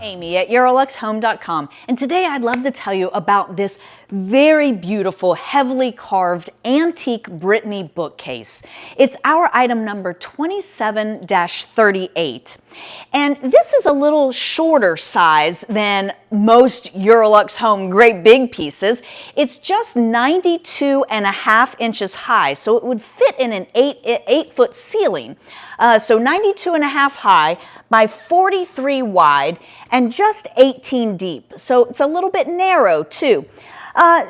Aimee at EuroLuxHome.com, and today I'd love to tell you about this very beautiful, heavily carved antique Brittany bookcase. It's our item number 27-38, and this is a little shorter size than most Eurolux Home great big pieces. It's just 92.5 inches high, so it would fit in an 8-foot ceiling. So 92.5 high by 43 wide and just 18 deep. So it's a little bit narrow too.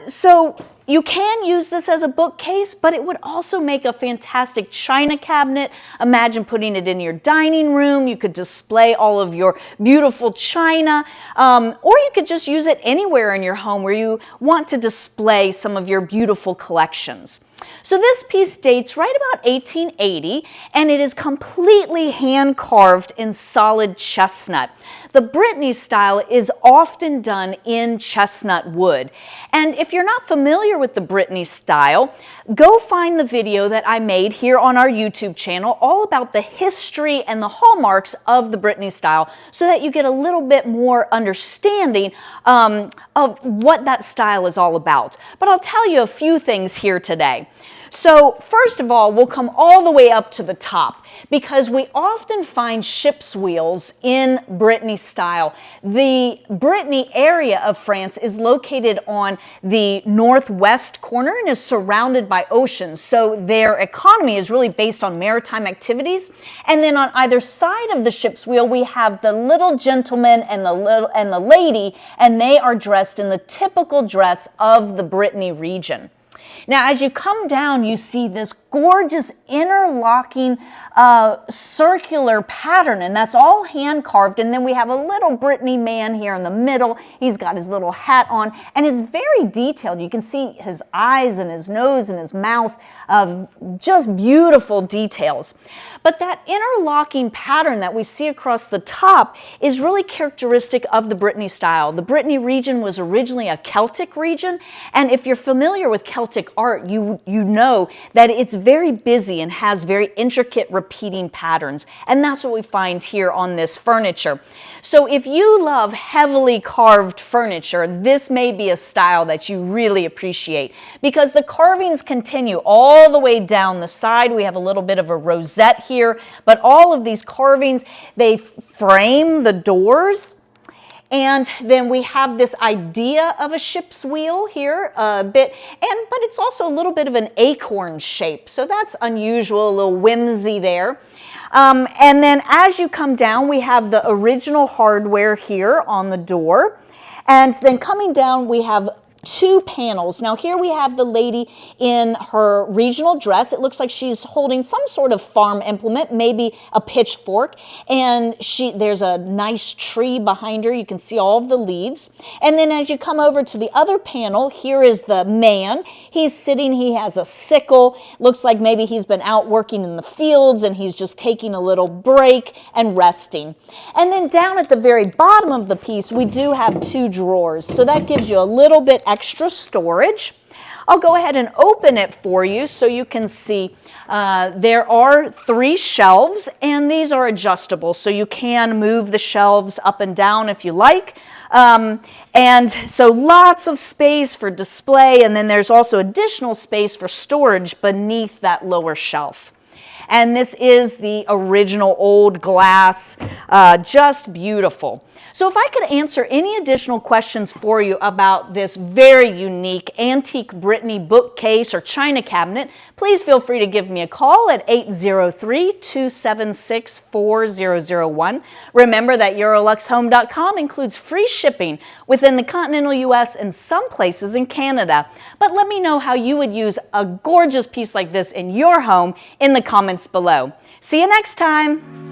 So you can use this as a bookcase, but it would also make a fantastic china cabinet. Imagine putting it in your dining room. You could display all of your beautiful china, or you could just use it anywhere in your home where you want to display some of your beautiful collections. So this piece dates right about 1880, and it is completely hand carved in solid chestnut. The Brittany style is often done in chestnut wood. And if you're not familiar with the Brittany style, go find the video that I made here on our YouTube channel all about the history and the hallmarks of the Brittany style so that you get a little bit more understanding of what that style is all about. But I'll tell you a few things here today. So first of all, we'll come all the way up to the top because we often find ship's wheels in Brittany style. The Brittany area of France is located on the northwest corner and is surrounded by oceans. So their economy is really based on maritime activities. And then on either side of the ship's wheel, we have the little gentleman and the lady, and they are dressed in the typical dress of the Brittany region. Now, as you come down, you see this gorgeous interlocking circular pattern, and that's all hand carved. And then we have a little Brittany man here in the middle. He's got his little hat on, and it's very detailed. You can see his eyes and his nose and his mouth, just beautiful details. But that interlocking pattern that we see across the top is really characteristic of the Brittany style. The Brittany region was originally a Celtic region, and if you're familiar with Celtic art, you know that it's very busy and has very intricate repeating patterns, and that's what we find here on this furniture. So if you love heavily carved furniture, this may be a style that you really appreciate because the carvings continue all the way down the side. We have a little bit of a rosette here, but all of these carvings, they frame the doors. And then we have this idea of a ship's wheel here a bit, but it's also a little bit of an acorn shape. So that's unusual, a little whimsy there. And then as you come down, we have the original hardware here on the door. And then coming down, we have two panels. Now here we have the lady in her regional dress. It looks like she's holding some sort of farm implement, maybe a pitchfork, and there's a nice tree behind her. You can see all of the leaves. And then as you come over to the other panel, here is the man. He's sitting, he has a sickle. Looks like maybe he's been out working in the fields and he's just taking a little break and resting. And then down at the very bottom of the piece, we do have two drawers. So that gives you a little bit extra storage. I'll go ahead and open it for you so you can see there are 3 shelves, and these are adjustable, so you can move the shelves up and down if you like. And so lots of space for display, and then there's also additional space for storage beneath that lower shelf. And this is the original old glass, just beautiful. So if I could answer any additional questions for you about this very unique antique Brittany bookcase or china cabinet, please feel free to give me a call at 803-276-4001. Remember that EuroLuxHome.com includes free shipping within the continental U.S. and some places in Canada. But let me know how you would use a gorgeous piece like this in your home in the comments below. See you next time.